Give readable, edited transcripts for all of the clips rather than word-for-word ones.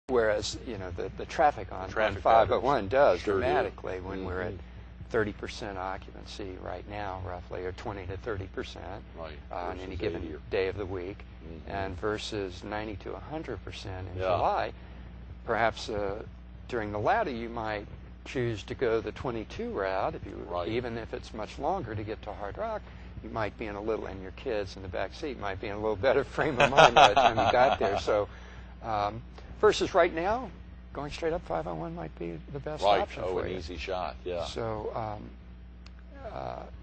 Whereas, you know, the traffic on 501 does dramatically when we're at 30% occupancy right now, roughly, or 20 to 30% on any given day of the week, and versus 90 to 100% in July. Perhaps during the latter, you might choose to go the 22 route, if you, even if it's much longer to get to Hard Rock. You might be in a little, and your kids in the back seat might be in a little better frame of mind by the time you got there. So, versus right now, going straight up 501 might be the best option for you. An easy shot, So,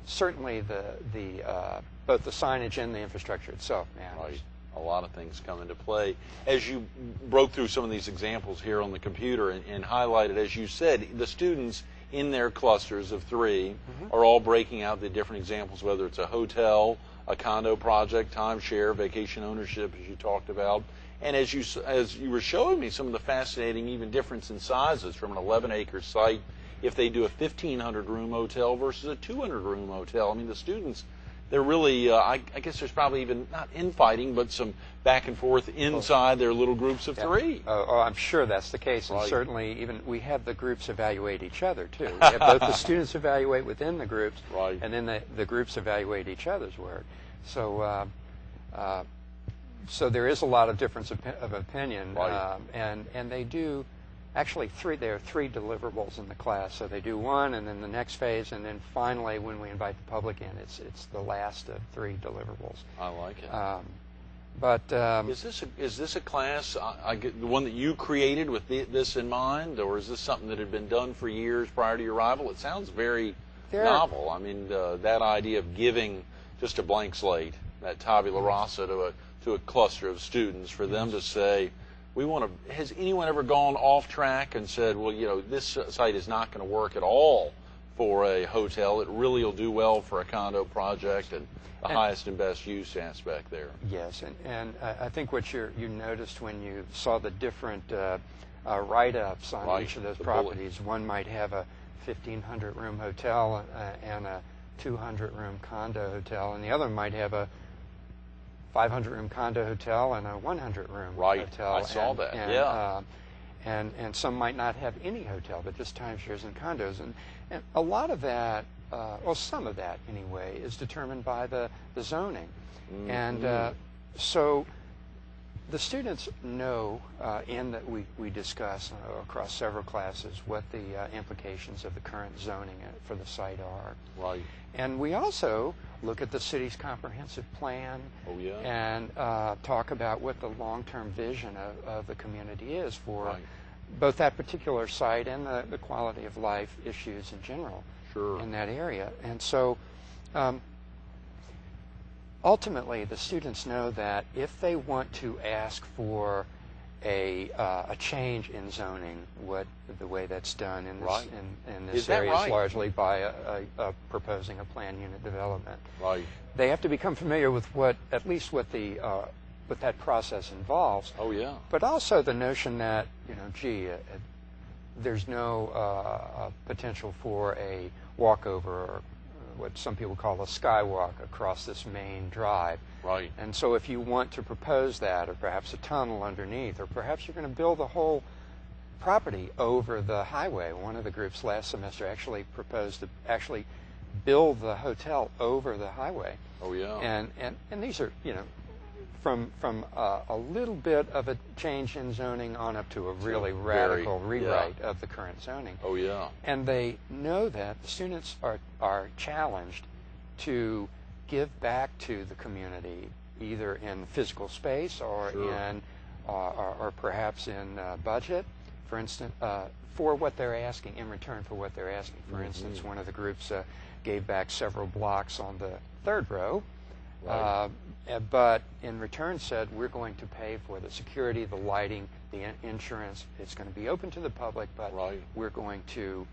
certainly both the signage and the infrastructure itself matters. A lot of things come into play. As you broke through some of these examples here on the computer and highlighted, as you said, the students in their clusters of 3 are all breaking out the different examples, whether it's a hotel, a condo project, timeshare, vacation ownership, as you talked about. And as you were showing me some of the fascinating even difference in sizes from an 11-acre site, if they do a 1,500-room hotel versus a 200-room hotel. I mean, the students, they're really, I guess there's probably even not infighting, but some back and forth inside their little groups of 3. Oh, I'm sure that's the case. And certainly even we have the groups evaluate each other, too. We have both the students evaluate within the groups, and then the groups evaluate each other's work. So, so there is a lot of difference of opinion, and they do, actually there are 3 deliverables in the class. So they do one, and then the next phase, and then finally when we invite the public in, it's the last of 3 deliverables. I like it. But is this a class, the one that you created with this in mind, or is this something that had been done for years prior to your arrival? It sounds very novel. I mean, that idea of giving just a blank slate, that tabula rasa to a cluster of students, for them to say, has anyone ever gone off track and said, well, you know, this site is not going to work at all for a hotel. It really will do well for a condo project, and the highest and best use aspect there. Yes, and I think what you noticed when you saw the different write-ups on each of those properties, one might have a 1,500-room hotel and a 200-room condo hotel, and the other might have a 500-room condo hotel and a 100-room hotel. I saw that. And some might not have any hotel, but just timeshares and condos. And a lot of that, well, some of that anyway, is determined by the zoning. And so the students know, and that we discuss across several classes, what the implications of the current zoning for the site are. And we also look at the city's comprehensive plan and talk about what the long-term vision of the community is for both that particular site and the quality of life issues in general in that area. And so ultimately the students know that if they want to ask for a change in zoning, the way that's done in this area is largely by proposing a plan unit development. They have to become familiar with what that process involves. But also the notion that, you know, gee, there's no potential for a walkover, or what some people call a skywalk across this main drive. And so if you want to propose that, or perhaps a tunnel underneath, or perhaps you're going to build the whole property over the highway. One of the groups last semester actually proposed to actually build the hotel over the highway. And these are, you know, from a little bit of a change in zoning on up to a really radical rewrite of the current zoning. And they know that the students are challenged to give back to the community, either in physical space or in or perhaps in budget, for instance, for what they're asking, in return for what they're asking. For instance, one of the groups gave back several blocks on the 3rd row, but in return said, we're going to pay for the security, the lighting, the insurance. It's going to be open to the public, but we're going to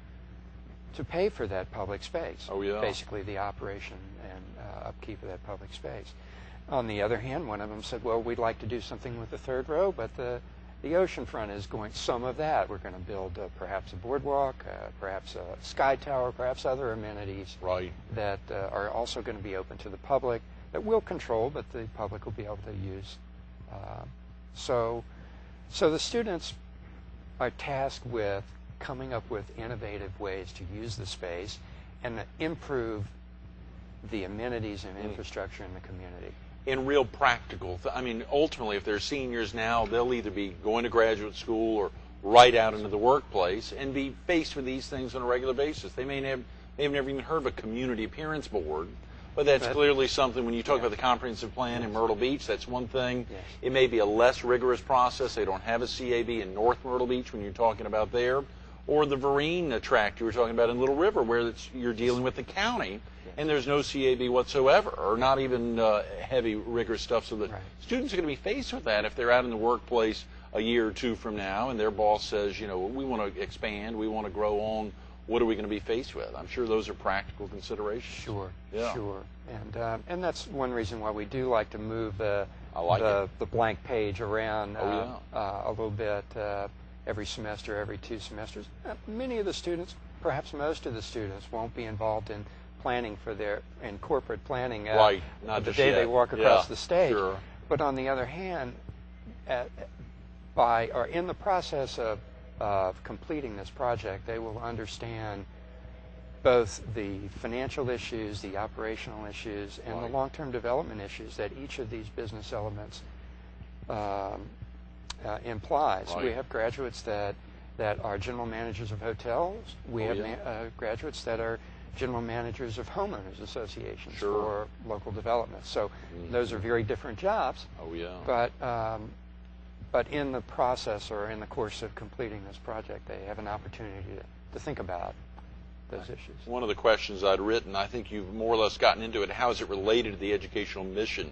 pay for that public space. Basically the operation and upkeep of that public space. On the other hand, one of them said, well, we'd like to do something with the 3rd row, but the oceanfront is going some of that. We're going to build perhaps a boardwalk, perhaps a sky tower, perhaps other amenities that are also going to be open to the public, that we'll control, but the public will be able to use. So the students are tasked with coming up with innovative ways to use the space and improve the amenities and infrastructure in the community. In real practical, I mean, ultimately, if they're seniors now, they'll either be going to graduate school or right out into the workplace and be faced with these things on a regular basis. They may have never even heard of a community appearance board, but that's clearly something. When you talk about the comprehensive plan in Myrtle Beach, that's one thing. Yes. It may be a less rigorous process. They don't have a CAB in North Myrtle Beach when you're talking about there. Or the Vereen tract you were talking about in Little River, where you're dealing with the county, and there's no CAB whatsoever, or not even heavy, rigorous stuff. So the students are going to be faced with that if they're out in the workplace a year or two from now, and their boss says, you know, we want to expand, we want to grow on. What are we going to be faced with? I'm sure those are practical considerations. Sure, yeah. Sure. And that's one reason why we do like to move the blank page around a little bit every semester, every 2 semesters. Many of the students, perhaps most of the students, won't be involved in planning in corporate planning not the day they walk across the stage. Sure. But on the other hand, in the process of completing this project, they will understand both the financial issues, the operational issues, and the long-term development issues that each of these business elements implies. We have graduates that are general managers of hotels. We have graduates that are general managers of homeowners associations for local development. So those are very different jobs. But in the process or in the course of completing this project, they have an opportunity to think about those issues. One of the questions I'd written, I think you've more or less gotten into it, how is it related to the educational mission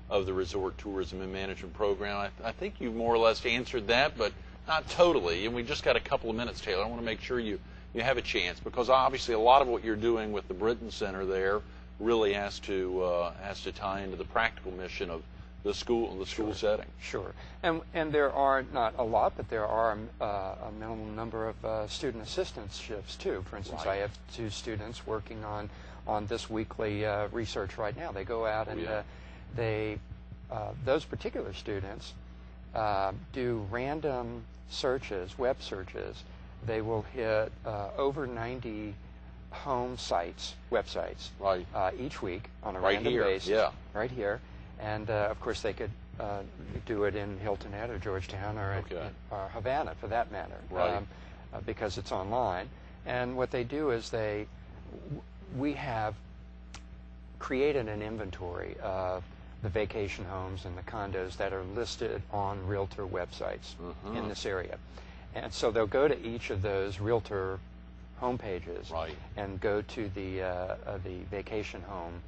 of the Resort Tourism and Management Program? I think you've more or less answered that, but not totally. And we just got a couple of minutes, Taylor. I want to make sure you have a chance, because obviously a lot of what you're doing with the Brittain Center there really has to tie into the practical mission of the school setting. Sure. And there are not a lot, but there are a minimum number of student assistantships too. For instance, I have 2 students working on this weekly research right now. They go out and those particular students do random searches, web searches. They will hit over 90 home sites, websites, each week on a random basis. Right here. And, of course, they could do it in Hilton Head or Georgetown or Havana, for that matter, because it's online. And what they do is we have created an inventory of the vacation homes and the condos that are listed on realtor websites in this area. And so they'll go to each of those realtor home pages and go to the vacation home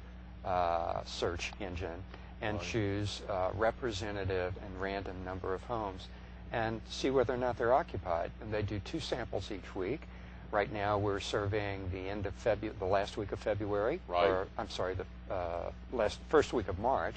search engine and choose representative and random number of homes and see whether or not they're occupied. And they do 2 samples each week. Right now we're surveying the last week of February, or I'm sorry, the first week of March,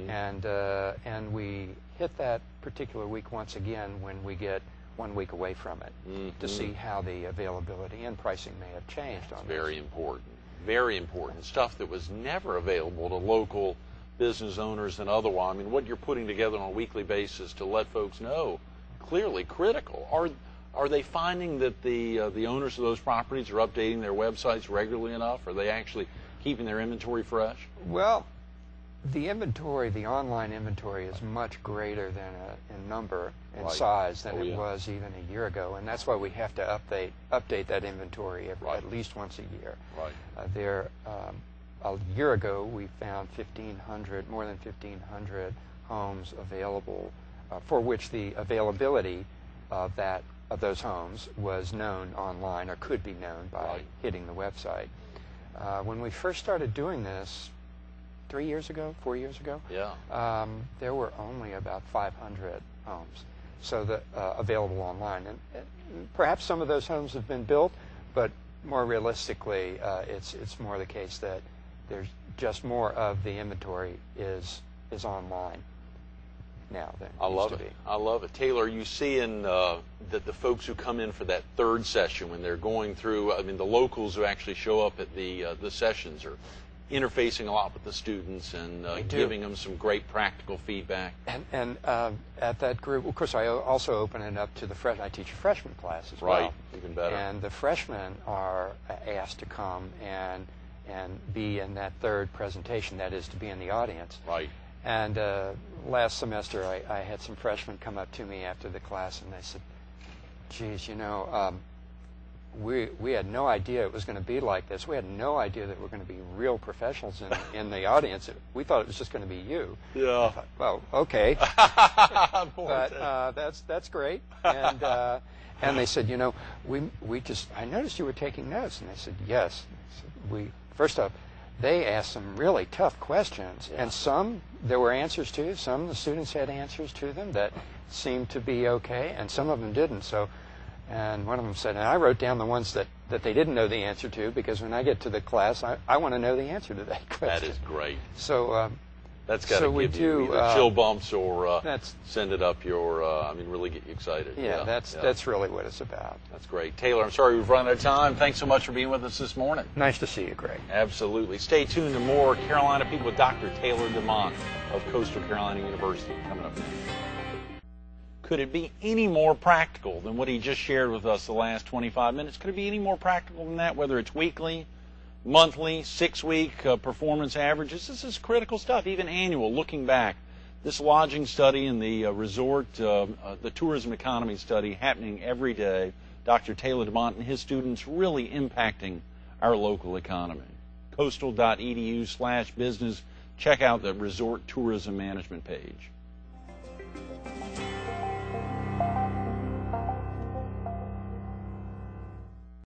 and we hit that particular week once again when we get 1 week away from it to see how the availability and pricing may have changed on this. Very important. Very important. Stuff that was never available to local business owners and otherwise. I mean, what you're putting together on a weekly basis to let folks know, clearly critical. Are they finding that the owners of those properties are updating their websites regularly enough? Are they actually keeping their inventory fresh? Well, the online inventory is much greater than in number and size than it was even a year ago, and that's why we have to update that inventory at least once a year. A year ago, we found more than 1,500 homes available, for which the availability of those homes was known online or could be known by hitting the website. When we first started doing this 4 years ago, there were only about 500 homes available online. And perhaps some of those homes have been built, but more realistically, it's more the case that there's just more of the inventory is online now than it used to be. I love it. Taylor, are you seeing that the folks who come in for that 3rd session, when they're going through, I mean, the locals who actually show up at the sessions, are interfacing a lot with the students and giving them some great practical feedback. And at that group, of course, I also open it up to the I teach a freshman class as well. Right, even better. And the freshmen are asked to come and be in that third presentation, that is, to be in the audience. Right. And last semester, I had some freshmen come up to me after the class, and they said, geez, you know, we had no idea it was going to be like this. We had no idea that we're going to be real professionals in the audience. We thought it was just going to be you. Yeah. I thought, well, okay. But that's great. And they said, you know, I noticed you were taking notes. And I said, yes. First off, they asked some really tough questions, and some there were answers to. Some the students had answers to them that seemed to be okay, and some of them didn't. So, and one of them said, and I wrote down the ones that they didn't know the answer to, because when I get to the class, I want to know the answer to that question. That is great. So that's got to give you either chill bumps or send it up your, really get you excited. Yeah, that's really what it's about. That's great. Taylor, I'm sorry we've run out of time. Thanks so much for being with us this morning. Nice to see you, Greg. Absolutely. Stay tuned to more Carolina People with Dr. Taylor Damonte of Coastal Carolina University coming up next. Could it be any more practical than what he just shared with us the last 25 minutes? Could it be any more practical than that, whether it's weekly, monthly, 6-week performance averages? This is critical stuff, even annual, looking back. This lodging study and the resort, the tourism economy study happening every day. Dr. Taylor Damonte and his students really impacting our local economy. Coastal.edu/business. Check out the resort tourism management page.